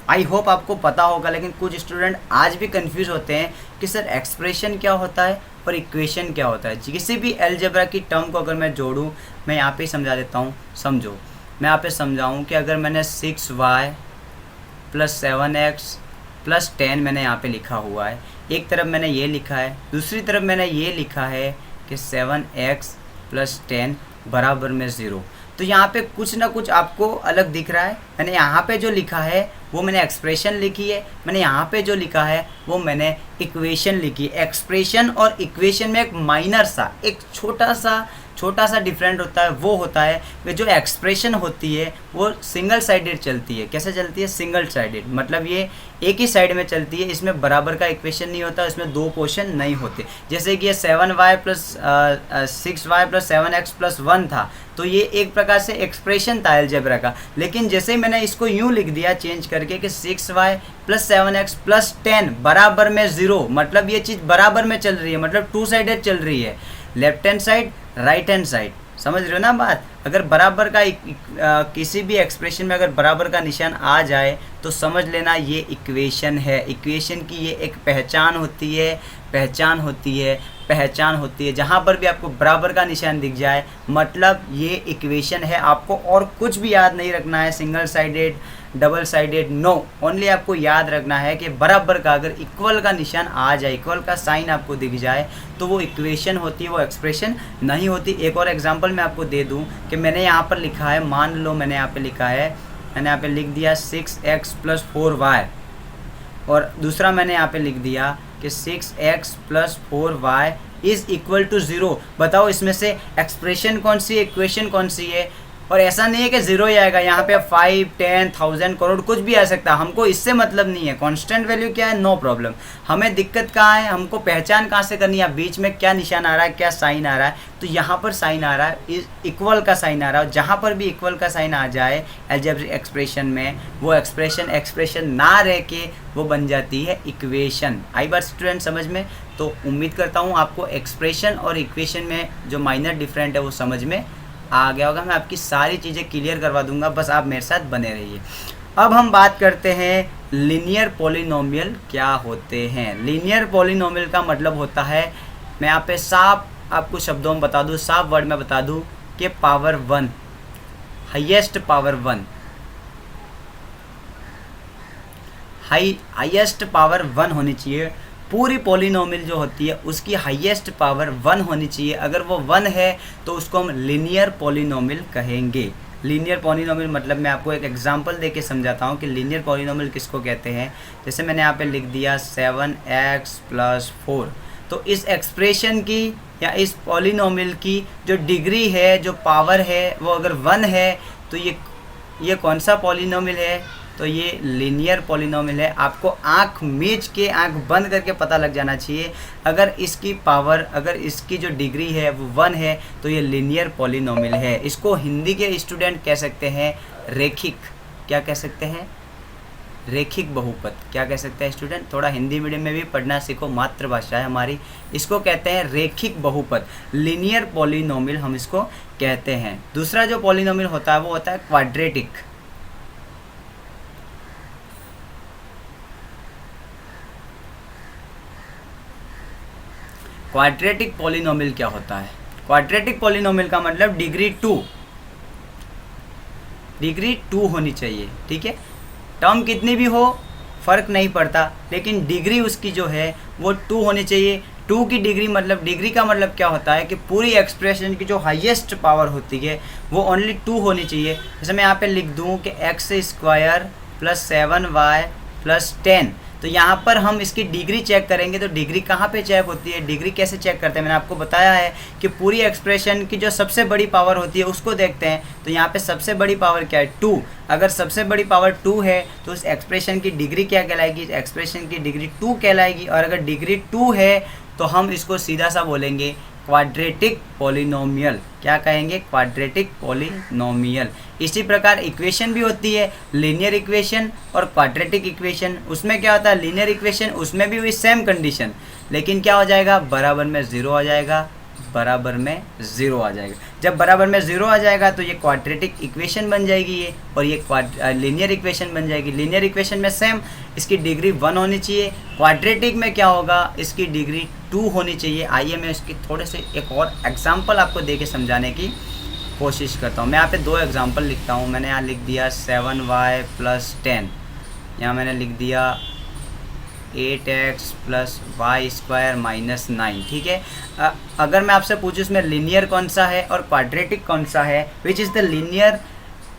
आई होप आपको पता होगा, लेकिन कुछ स्टूडेंट आज भी कंफ्यूज होते हैं कि सर एक्सप्रेशन क्या होता है और इक्वेशन क्या होता है। किसी भी अलजेब्रा की टर्म को अगर मैं जोड़ूं, मैं यहाँ पे समझा देता हूँ, समझो। मैं यहाँ पे समझाऊँ कि अगर मैंने 6y + 7x + 10 मैंने यहाँ पे लिखा हुआ है, एक तरफ मैंने ये लिखा है, दूसरी तरफ मैंने ये लिखा है कि 7x + 10 = 0। तो यहाँ पे कुछ ना कुछ आपको अलग दिख रहा है। मैंने यहाँ पे जो लिखा है वो मैंने एक्सप्रेशन लिखी है, मैंने यहाँ पे जो लिखा है वो मैंने इक्वेशन लिखी है। एक्सप्रेशन और इक्वेशन में एक माइनर सा, एक छोटा सा डिफरेंट होता है। वो होता है कि जो एक्सप्रेशन होती है वो सिंगल साइडेड चलती है। कैसे चलती है? सिंगल साइडेड, मतलब ये एक ही साइड में चलती है। इसमें बराबर का इक्वेशन नहीं होता, इसमें दो पोर्शन नहीं होते। जैसे कि ये 7y + 6y + 7x + 1 था, तो ये एक प्रकार से एक्सप्रेशन था अलजेब्रा का। लेकिन जैसे ही मैंने इसको यूँ लिख दिया चेंज करके कि 6y + 7x + 10 = 0, मतलब ये चीज़ बराबर में चल रही है, मतलब टू साइडेड चल रही है, left hand side right hand side. समझ रहे हो ना बात? अगर बराबर का किसी भी एक्सप्रेशन में अगर बराबर का निशान आ जाए तो समझ लेना ये इक्वेशन है। इक्वेशन की ये एक पहचान होती है, जहाँ पर भी आपको बराबर का निशान दिख जाए मतलब ये इक्वेशन है। आपको और कुछ भी याद नहीं रखना है, single sided, double sided, no. Only आपको याद रखना है कि बराबर का अगर इक्वल का निशान आ जाए, इक्वल का साइन आपको दिख जाए, तो वो इक्वेशन होती है, वो एक्सप्रेशन नहीं होती। एक और एग्जांपल मैं आपको दे दूं कि मैंने यहाँ पर लिखा है, मान लो मैंने यहाँ पे लिख दिया 6x + 4y, और दूसरा मैंने यहाँ पे लिख दिया कि 6x + 4y = 0। बताओ इसमें से एक्सप्रेशन कौन सी है, इक्वेशन कौन सी है? और ऐसा नहीं है कि 0 ही आएगा, यहाँ पे 5, 10, 1000 करोड़ कुछ भी आ सकता है। हमको इससे मतलब नहीं है, कांस्टेंट वैल्यू क्या है, नो प्रॉब्लम। हमें दिक्कत कहाँ है, हमको पहचान कहाँ से करनी है, बीच में क्या निशान आ रहा है, क्या साइन आ रहा है। तो यहाँ पर साइन आ रहा है, इक्वल का साइन आ रहा है। जहाँ पर भी इक्वल का साइन आ जाए अलजेब्रिक एक्सप्रेशन में, वो एक्सप्रेशन ना रह के वो बन जाती है इक्वेशन। आई बात स्टूडेंट समझ में? तो उम्मीद करता हूँ आपको एक्सप्रेशन और इक्वेशन में जो माइनर डिफरेंट है वो समझ में आ गया होगा। मैं आपकी सारी चीज़ें क्लियर करवा दूंगा, बस आप मेरे साथ बने रहिए। अब हम बात करते हैं लीनियर पॉलिनोमियल क्या होते हैं। लीनियर पॉलिनोमियल का मतलब होता है, मैं यहाँ पे साफ आपको शब्दों में बता दूँ, साफ वर्ड में बता दूँ कि power 1, highest power 1, highest power 1 होनी चाहिए। पूरी पॉलिनोमियल जो होती है उसकी हाईएस्ट पावर 1 होनी चाहिए। अगर वो 1 है तो उसको हम लीनियर पॉलिनोमियल कहेंगे। लीनियर पॉलिनोमियल मतलब मैं आपको एक एग्जांपल देके समझाता हूँ कि लीनियर पॉलिनोमियल किसको कहते हैं। जैसे मैंने यहाँ पे लिख दिया 7x + 4, तो इस एक्सप्रेशन की या इस पॉलिनोमियल की जो डिग्री है, जो पावर है, वो अगर 1 है तो ये कौन सा पॉलिनोमियल है, तो ये लीनियर पॉलिनोमियल है। आपको आँख मीच के, आँख बंद करके पता लग जाना चाहिए। अगर इसकी पावर, अगर इसकी जो डिग्री है वो 1 है तो ये लीनियर पॉलिनोमियल है। इसको हिंदी के स्टूडेंट कह सकते हैं रेखिक, क्या कह सकते हैं, रेखिक बहुपद। क्या कह सकते हैं स्टूडेंट, थोड़ा हिंदी मीडियम में भी पढ़ना सीखो, मातृभाषा है हमारी। इसको कहते हैं रेखिक बहुपद, लीनियर पॉलिनोमियल हम इसको कहते हैं। दूसरा जो पॉलिनोमियल होता है वो होता है क्वाड्रेटिक। क्वाड्रेटिक पॉलिनोमियल क्या होता है? क्वाड्रेटिक पॉलिनोमियल का मतलब डिग्री 2 होनी चाहिए, ठीक है। टर्म कितनी भी हो फर्क नहीं पड़ता, लेकिन डिग्री उसकी जो है वो 2 होनी चाहिए। 2 की डिग्री मतलब, डिग्री का मतलब क्या होता है कि पूरी एक्सप्रेशन की जो हाईएस्ट पावर होती है वो ओनली 2 होनी चाहिए। जैसे मैं यहाँ पे लिख दूँ कि x² + 7y + 10, तो यहाँ पर हम इसकी डिग्री चेक करेंगे। तो डिग्री कहाँ पे चेक होती है, डिग्री कैसे चेक करते हैं, मैंने आपको बताया है कि पूरी एक्सप्रेशन की जो सबसे बड़ी पावर होती है उसको देखते हैं। तो यहाँ पे सबसे बड़ी पावर क्या है, 2। अगर सबसे बड़ी पावर 2 है तो उस एक्सप्रेशन की डिग्री क्या कहलाएगी, एक्सप्रेशन की डिग्री 2 कहलाएगी। और अगर डिग्री 2 है तो हम इसको सीधा सा बोलेंगे क्वाड्रेटिक पॉलिनोमियल। क्या कहेंगे, क्वाड्रेटिक पॉलिनोमियल। इसी प्रकार इक्वेशन भी होती है, लीनियर इक्वेशन और क्वाड्रेटिक इक्वेशन। उसमें क्या होता है, लीनियर इक्वेशन उसमें भी हुई सेम कंडीशन, लेकिन क्या हो जाएगा, बराबर में 0 आ जाएगा, बराबर में 0 आ जाएगा। जब बराबर में 0 आ जाएगा तो ये क्वाड्रेटिक इक्वेशन बन जाएगी ये, और ये लीनियर इक्वेशन बन जाएगी। लीनियर इक्वेशन में सेम इसकी डिग्री 1 होनी चाहिए। क्वाड्रेटिक में क्या होगा, इसकी डिग्री 2 होनी चाहिए। आइए मैं इसकी थोड़े से एक और एग्जांपल आपको दे के समझाने की कोशिश करता हूँ। मैं यहाँ पे 2 एग्जांपल लिखता हूँ। मैंने यहाँ लिख दिया 7y + 10, यहाँ मैंने लिख दिया 8x + y² - 9, ठीक है। अगर मैं आपसे पूछूँ इसमें लीनियर कौन सा है और क्वाड्रेटिक कौन सा है, which is the linear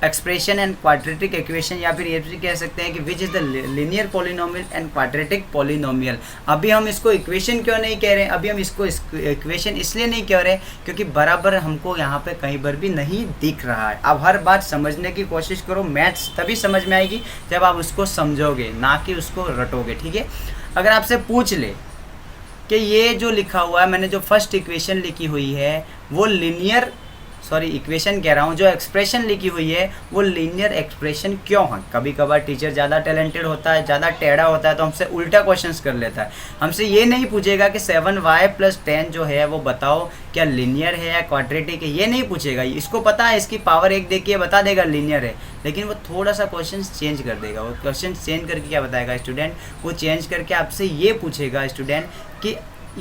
expression and quadratic equation, या फिर ये भी कह सकते हैं कि which is the linear polynomial and quadratic polynomial. अभी हम इसको इक्वेशन क्यों नहीं कह रहे हैं, अभी हम इसको इक्वेशन इसलिए नहीं कह रहे क्योंकि बराबर हमको यहाँ पे कहीं पर भी नहीं दिख रहा है। अब हर बात समझने की कोशिश करो, मैथ्स तभी समझ में आएगी जब आप उसको समझोगे, ना कि उसको रटोगे, ठीक है। अगर आपसे पूछ ले कि ये जो लिखा हुआ है, मैंने जो फर्स्ट इक्वेशन लिखी हुई है वो लीनियर, सॉरी इक्वेशन कह रहा हूँ, जो एक्सप्रेशन लिखी हुई है वो लीनियर एक्सप्रेशन क्यों है। कभी कभार टीचर ज़्यादा टैलेंटेड होता है, ज़्यादा टेढ़ा होता है, तो हमसे उल्टा क्वेश्चंस कर लेता है। हमसे ये नहीं पूछेगा कि 7y + 10 जो है वो बताओ क्या लीनियर है या क्वाड्रेटिक है, ये नहीं पूछेगा। इसको पता है, इसकी पावर 1 देखिए बता देगा लीनियर है, लेकिन वो थोड़ा सा क्वेश्चन चेंज कर देगा। वो क्वेश्चन चेंज करके क्या बताएगा स्टूडेंट, वो चेंज करके आपसे ये पूछेगा स्टूडेंट कि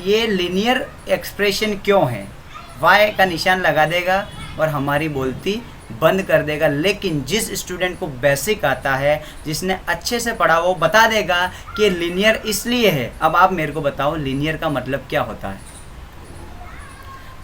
ये लीनियर एक्सप्रेशन क्यों है, वाई का निशान लगा देगा और हमारी बोलती बंद कर देगा। लेकिन जिस स्टूडेंट को बेसिक आता है, जिसने अच्छे से पढ़ा, वो बता देगा कि लीनियर इसलिए है। अब आप मेरे को बताओ लीनियर का मतलब क्या होता है।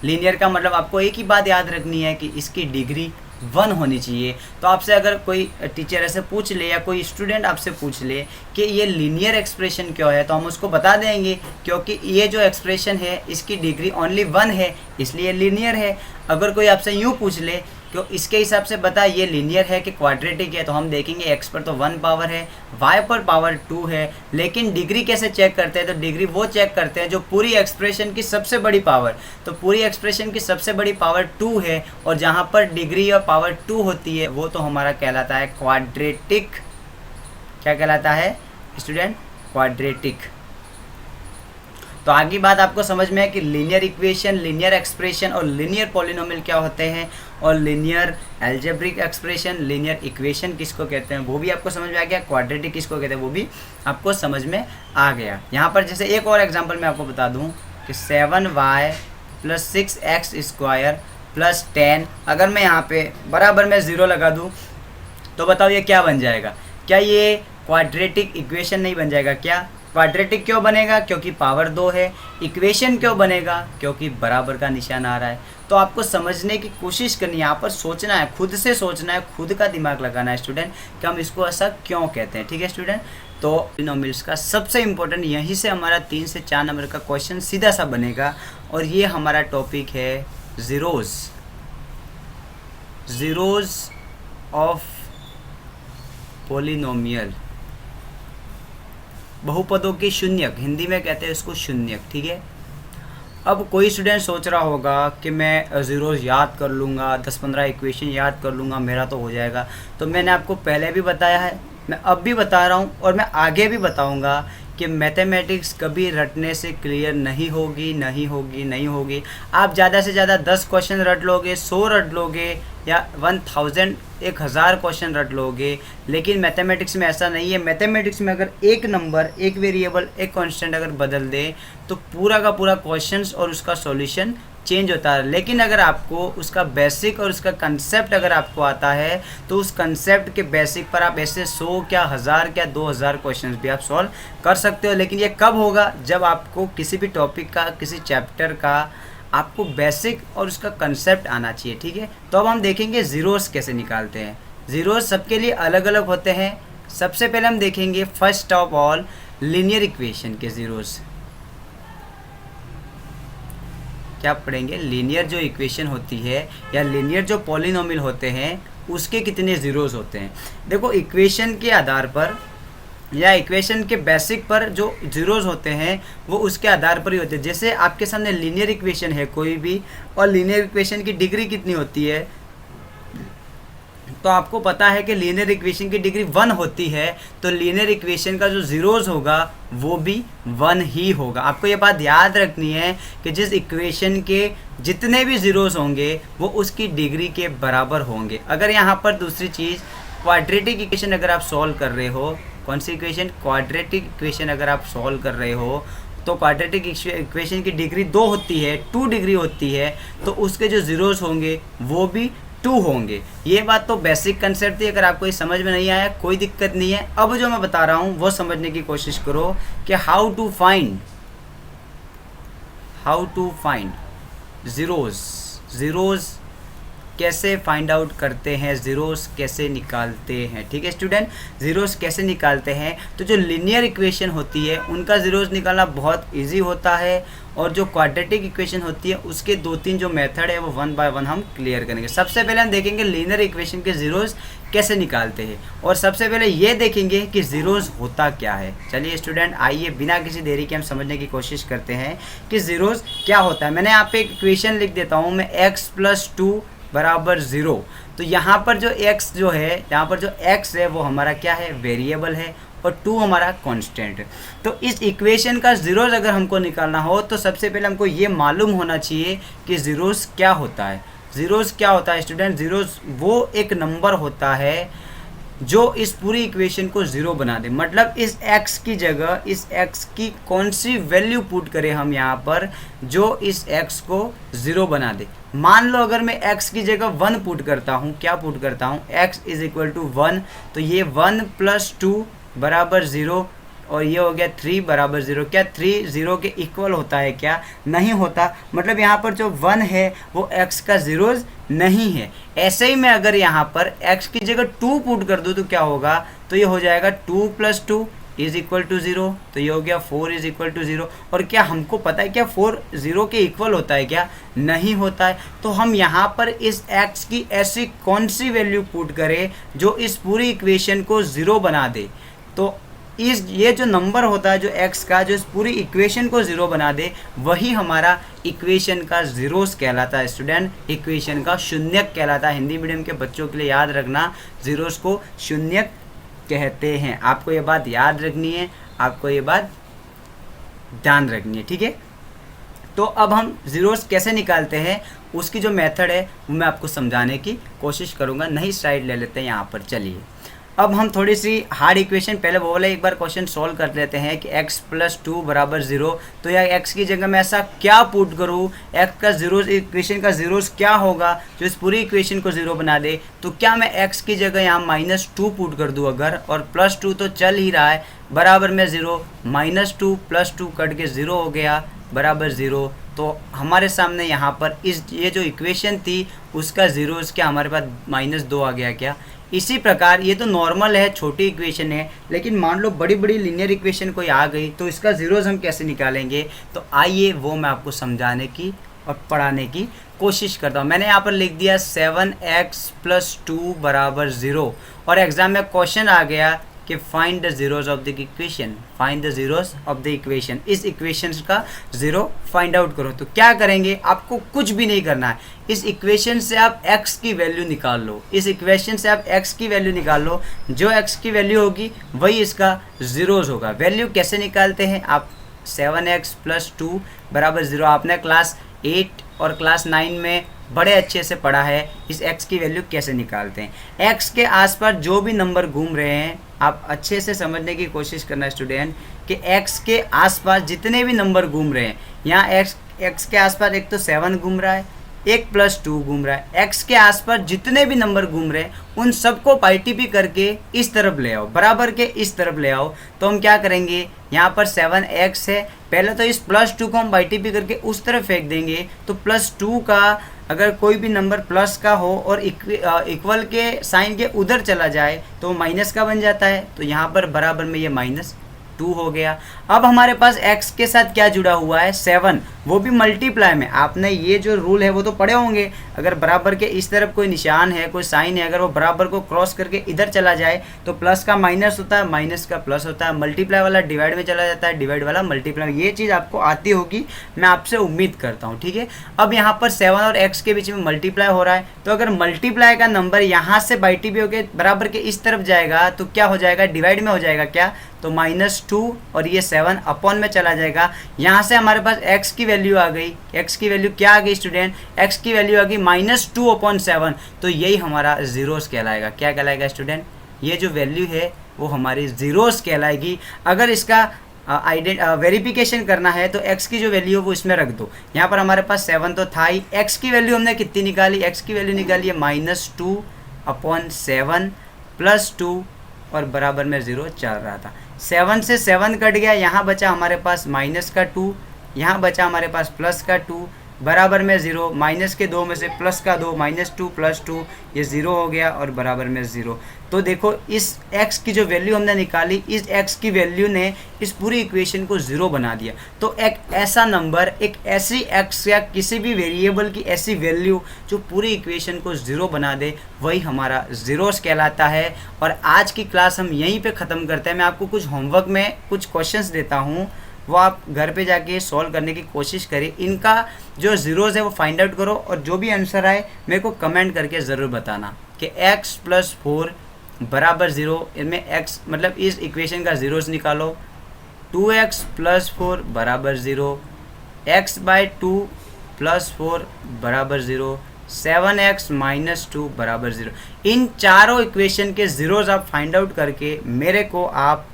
लीनियर का मतलब आपको एक ही बात याद रखनी है कि इसकी डिग्री 1 होनी चाहिए। तो आपसे अगर कोई टीचर ऐसे पूछ ले या कोई स्टूडेंट आपसे पूछ ले कि ये लीनियर एक्सप्रेशन क्यों है, तो हम उसको बता देंगे क्योंकि ये जो एक्सप्रेशन है इसकी डिग्री ओनली 1 है, इसलिए लीनियर है। अगर कोई आपसे यूँ पूछ ले क्यों इसके हिसाब से बता ये लीनियर है कि क्वाड्रेटिक है, तो हम देखेंगे x पर तो 1 पावर है, y पर पावर 2 है, लेकिन डिग्री कैसे चेक करते हैं, तो डिग्री वो चेक करते हैं जो पूरी एक्सप्रेशन की सबसे बड़ी पावर, तो पूरी एक्सप्रेशन की सबसे बड़ी पावर 2 है, और जहाँ पर डिग्री और पावर 2 होती है वो तो हमारा कहलाता है क्वाड्रेटिक। क्या कहलाता है स्टूडेंट, क्वाड्रेटिक। तो आगे बात आपको समझ में है कि लीनियर इक्वेशन, लीनियर एक्सप्रेशन और लीनियर पॉलिनोमियल क्या होते हैं, और linear algebraic expression, linear equation किसको कहते हैं वो भी आपको समझ में आ गया, क्वाड्रेटिक किसको कहते हैं वो भी आपको समझ में आ गया। यहाँ पर जैसे एक और एग्जांपल मैं आपको बता दूँ कि 7y + 6x² + 10, अगर मैं यहाँ पे बराबर में 0 लगा दूँ तो बताओ ये क्या बन जाएगा, क्या ये क्वाड्रेटिक इक्वेशन नहीं बन जाएगा क्या? क्वाड्रेटिक क्यों बनेगा? क्योंकि पावर 2 है। इक्वेशन क्यों बनेगा? क्योंकि बराबर का निशान आ रहा है। तो आपको समझने की कोशिश करनी है, यहाँ पर सोचना है, खुद से सोचना है, खुद का दिमाग लगाना है स्टूडेंट कि हम इसको ऐसा क्यों कहते हैं। ठीक है स्टूडेंट, तो पॉलिनोमियल्स का सबसे इम्पोर्टेंट यहीं से हमारा 3 से 4 नंबर का क्वेश्चन सीधा सा बनेगा, और ये हमारा टॉपिक है ज़ीरोज़, ज़ीरोज़ ऑफ पॉलिनोमियल, बहुपदों के शून्यक, हिंदी में कहते हैं इसको शून्यक। ठीक है, अब कोई स्टूडेंट सोच रहा होगा कि मैं ज़ीरोज़ याद कर लूँगा, 10-15 इक्वेशन याद कर लूँगा, मेरा तो हो जाएगा। तो मैंने आपको पहले भी बताया है, मैं अब भी बता रहा हूँ, और मैं आगे भी बताऊँगा कि मैथमेटिक्स कभी रटने से क्लियर नहीं होगी, नहीं होगी, नहीं होगी। आप ज़्यादा से ज़्यादा 10 क्वेश्चन रट लोगे, 100 रट लोगे, या 1000 क्वेश्चन रट लोगे, लेकिन मैथमेटिक्स में ऐसा नहीं है। मैथमेटिक्स में अगर एक नंबर, एक वेरिएबल, एक कांस्टेंट अगर बदल दे तो पूरा का पूरा क्वेश्चंस और उसका सॉल्यूशन चेंज होता है। लेकिन अगर आपको उसका बेसिक और उसका कंसेप्ट अगर आपको आता है तो उस कंसेप्ट के बेसिक पर आप ऐसे 100 क्या 1000 क्या 2000 क्वेश्चंस भी आप सॉल्व कर सकते हो। लेकिन ये कब होगा? जब आपको किसी भी टॉपिक का, किसी चैप्टर का आपको बेसिक और उसका कंसेप्ट आना चाहिए। ठीक है, तो अब हम देखेंगे ज़ीरोज़ कैसे निकालते हैं। ज़ीरोज़ सबके लिए अलग अलग होते हैं। सबसे पहले हम देखेंगे first of all linear equation के ज़ीरोज़। क्या पढ़ेंगे? लीनियर जो इक्वेशन होती है या लीनियर जो पॉलिनोमियल होते हैं उसके कितने ज़ीरोज़ होते हैं। देखो, इक्वेशन के आधार पर या इक्वेशन के बेसिक पर जो ज़ीरोज़ होते हैं वो उसके आधार पर ही होते हैं। जैसे आपके सामने लीनियर इक्वेशन है कोई भी, और लीनियर इक्वेशन की डिग्री कितनी होती है, तो आपको पता है कि लीनियर इक्वेशन की डिग्री 1 होती है, तो लीनियर इक्वेशन का जो ज़ीरोज़ होगा वो भी 1 ही होगा। आपको ये बात याद रखनी है कि जिस इक्वेशन के जितने भी ज़ीरोज़ होंगे वो उसकी डिग्री के बराबर होंगे। अगर यहाँ पर दूसरी चीज़, क्वाड्रेटिक इक्वेशन अगर आप सॉल्व कर रहे हो, कौन सी इक्वेशन? क्वाड्रेटिक इक्वेशन अगर आप सॉल्व कर रहे हो तो क्वाड्रेटिक इक्वेशन की डिग्री 2 होती है, 2 डिग्री होती है, तो उसके जो ज़ीरोज़ होंगे वो भी 2 होंगे। ये बात तो बेसिक कंसेप्ट थी। अगर आपको ये समझ में नहीं आया कोई दिक्कत नहीं है, अब जो मैं बता रहा हूँ वो समझने की कोशिश करो कि हाउ टू फाइंड ज़ीरोज़ कैसे फाइंड आउट करते हैं, ज़ीरोज़ कैसे निकालते हैं। ठीक है स्टूडेंट, ज़ीरोज़ कैसे निकालते हैं? तो जो लीनियर इक्वेशन होती है उनका ज़ीरोज़ निकालना बहुत इजी होता है, और जो क्वाड्रेटिक इक्वेशन होती है उसके 2-3 जो मेथड है वो 1 बाय 1 हम क्लियर करेंगे। सबसे पहले हम देखेंगे लीनियर इक्वेशन के ज़ीरोज़ कैसे निकालते हैं, और सबसे पहले ये देखेंगे कि ज़ीरोज़ होता क्या है। चलिए स्टूडेंट, आइए बिना किसी देरी के हम समझने की कोशिश करते हैं कि ज़ीरोज़ क्या होता है। मैंने यहाँ पे एक इक्वेशन लिख देता हूँ मैं, x + 2 = 0। तो यहाँ पर जो x जो है, यहाँ पर जो x है वो हमारा क्या है? वेरिएबल है, और 2 हमारा कांस्टेंट है। तो इस इक्वेशन का ज़ीरोज़ अगर हमको निकालना हो तो सबसे पहले हमको ये मालूम होना चाहिए कि ज़ीरोज़ क्या होता है। ज़ीरोज़ क्या होता है स्टूडेंट? ज़ीरोज़ वो एक नंबर होता है जो इस पूरी इक्वेशन को ज़ीरो बना दे। मतलब इस x की जगह इस x की कौन सी वैल्यू पुट करें हम यहाँ पर जो इस x को ज़ीरो बना दे। मान लो अगर मैं x की जगह 1 पुट करता हूँ, क्या पुट करता हूँ? x = 1, तो ये 1 + 2 = 0, और ये हो गया 3 = 0। क्या 3 0 के इक्वल होता है? क्या नहीं होता। मतलब यहाँ पर जो 1 है वो x का ज़ीरोज़ नहीं है। ऐसे ही मैं अगर यहाँ पर x की जगह 2 पुट कर दूँ तो क्या होगा? तो ये हो जाएगा 2 + 2 = 0, तो ये हो गया 4 = 0। और क्या हमको पता है क्या 4 0 के इक्वल होता है? क्या नहीं होता है। तो हम यहाँ पर इस x की ऐसी कौन सी वैल्यू पुट करें जो इस पूरी इक्वेशन को ज़ीरो बना दे। तो ये जो नंबर होता है जो x का, जो इस पूरी इक्वेशन को ज़ीरो बना दे, वही हमारा इक्वेशन का ज़ीरोज़ कहलाता है स्टूडेंट। इक्वेशन का शून्यक कहलाता है। हिंदी मीडियम के बच्चों के लिए याद रखना, ज़ीरोज़ को शून्यक कहते हैं। आपको ये बात याद रखनी है, आपको ये बात ध्यान रखनी है। ठीक है, तो अब हम ज़ीरोज़ कैसे निकालते हैं उसकी जो मेथड है वो मैं आपको समझाने की कोशिश करूँगा। नई स्लाइड ले लेते हैं यहाँ पर। चलिए, अब हम थोड़ी सी हार्ड इक्वेशन, पहले वो वाला एक बार क्वेश्चन सॉल्व कर लेते हैं कि x प्लस 2 बराबर 0। तो या x की जगह मैं ऐसा क्या पुट करूँ, x का जीरो, इक्वेशन का जीरोस क्या होगा जो इस पूरी इक्वेशन को जीरो बना दे। तो क्या मैं x की जगह यहाँ -2 पुट कर दूँ अगर, और +2 तो चल ही रहा है, बराबर में 0, -2 + 2 कट के 0 हो गया, बराबर 0। तो हमारे सामने यहाँ पर ये जो इक्वेशन थी उसका जीरोस क्या हमारे पास -2 आ गया क्या। इसी प्रकार ये तो नॉर्मल है, छोटी इक्वेशन है, लेकिन मान लो बड़ी बड़ी लीनियर इक्वेशन कोई आ गई तो इसका जीरोस हम कैसे निकालेंगे। तो आइए वो मैं आपको समझाने की और पढ़ाने की कोशिश करता हूँ। मैंने यहाँ पर लिख दिया 7x + 2 बराबर 0, और एग्जाम में क्वेश्चन आ गया कि find the zeros of the equation, find the zeros of the equation, इस इक्वेशन का जीरो फाइंड आउट करो। तो क्या करेंगे, आपको कुछ भी नहीं करना है, इस इक्वेशन से आप x की वैल्यू निकाल लो, इस इक्वेशन से आप x की वैल्यू निकाल लो, जो x की वैल्यू होगी वही इसका जीरोस होगा। वैल्यू कैसे निकालते हैं आप, 7x + 2 बराबर 0 आपने क्लास 8 और क्लास 9 में बड़े अच्छे से पढ़ा है। इस x की वैल्यू कैसे निकालते हैं, x के आसपास जो भी नंबर घूम रहे हैं आप अच्छे से समझने की कोशिश करना स्टूडेंट, कि x के आसपास जितने भी नंबर घूम रहे हैं, यहाँ x के आसपास एक तो 7 घूम रहा है, एक +2 घूम रहा है, x के आसपास जितने भी नंबर घूम रहे हैं उन सबको पार्टीपी करके इस तरफ ले आओ, बराबर के इस तरफ ले आओ। तो हम क्या करेंगे, यहाँ पर 7x है, पहले तो इस +2 को हम पार्टीपी करके उस तरफ फेंक देंगे। तो +2 का अगर कोई भी नंबर प्लस का हो और इक्वल के साइन के उधर चला जाए तो माइनस का बन जाता है। तो यहाँ पर बराबर में ये -2 हो गया। अब हमारे पास x के साथ क्या जुड़ा हुआ है, 7, वो भी मल्टीप्लाई में। आपने ये जो रूल है वो तो पढ़े होंगे, अगर बराबर के इस तरफ कोई निशान है, कोई साइन है, अगर वो बराबर को क्रॉस करके इधर चला जाए तो प्लस का माइनस होता है, माइनस का प्लस होता है, मल्टीप्लाई वाला डिवाइड में चला जाता है, डिवाइड वाला मल्टीप्लाई। ये चीज़ आपको आती होगी, मैं आपसे उम्मीद करता हूँ, ठीक है। अब यहाँ पर 7 और x के बीच में मल्टीप्लाई हो रहा है, तो अगर मल्टीप्लाई का नंबर यहाँ से बाइटीपी होकर बराबर के इस तरफ जाएगा तो क्या हो जाएगा, डिवाइड में हो जाएगा क्या, तो -2 और ये 7 अपॉन में चला जाएगा। यहाँ से हमारे पास x की वैल्यू आ गई, x की वैल्यू क्या आ गई स्टूडेंट, x की वैल्यू आ गई -2/7। तो यही हमारा जीरोस कहलाएगा। क्या कहलाएगा स्टूडेंट, ये जो वैल्यू है वो हमारी जीरोस कहलाएगी। अगर इसका वेरिफिकेशन करना है तो x की जो वैल्यू है वो इसमें रख दो। यहाँ पर हमारे पास 7 तो था ही, x की वैल्यू हमने कितनी निकाली, x की वैल्यू निकाली है -2/7 + 2 और बराबर में 0 चल रहा था। 7 से 7 कट गया, यहाँ बचा हमारे पास -2, यहाँ बचा हमारे पास +2, बराबर में 0, माइनस के 2 में से प्लस का 2, -2 + 2 ये 0 हो गया और बराबर में 0। तो देखो इस x की जो वैल्यू हमने निकाली, इस x की वैल्यू ने इस पूरी इक्वेशन को 0 बना दिया। तो एक ऐसा नंबर, एक ऐसी x या किसी भी वेरिएबल की ऐसी वैल्यू जो पूरी इक्वेशन को 0 बना दे, वही हमारा जीरोस कहलाता है। और आज की क्लास हम यहीं पे ख़त्म करते हैं। मैं आपको कुछ होमवर्क में कुछ क्वेश्चंस देता हूँ, वो आप घर पे जाके सॉल्व करने की कोशिश करें। इनका जो जीरोस है वो फाइंड आउट करो, और जो भी आंसर आए मेरे को कमेंट करके ज़रूर बताना कि x + 4 बराबर 0। इनमें x मतलब इस इक्वेशन का जीरोस निकालो। 2x + 4 बराबर 0, x/2 + 4 बराबर 0, 7x - 2 बराबर 0। इन चारों इक्वेशन के जीरोस आप फाइंड आउट करके मेरे को आप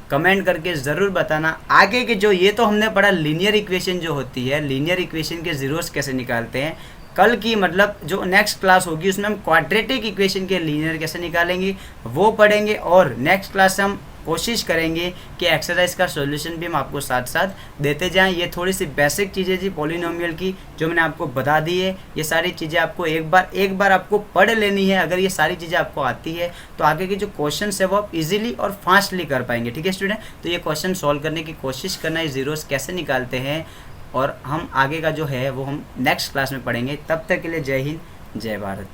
कमेंट करके ज़रूर बताना। आगे के जो ये तो हमने पढ़ा लीनियर इक्वेशन जो होती है, लीनियर इक्वेशन के जीरोस कैसे निकालते हैं। कल की मतलब जो नेक्स्ट क्लास होगी उसमें हम क्वाड्रेटिक इक्वेशन के लीनियर कैसे निकालेंगे वो पढ़ेंगे। और नेक्स्ट क्लास हम कोशिश करेंगे कि एक्सरसाइज का सॉल्यूशन भी हम आपको साथ साथ देते जाएं। ये थोड़ी सी बेसिक चीज़ें थी पॉलिनोमियल की जो मैंने आपको बता दी है। ये सारी चीज़ें आपको एक बार आपको पढ़ लेनी है। अगर ये सारी चीज़ें आपको आती है तो आगे के जो क्वेश्चन है वो आप इजीली और फास्टली कर पाएंगे, ठीक है स्टूडेंट। तो ये क्वेश्चन सॉल्व करने की कोशिश करना है, जीरोस कैसे निकालते हैं, और हम आगे का जो है वो हम नेक्स्ट क्लास में पढ़ेंगे। तब तक के लिए जय हिंद, जय भारत।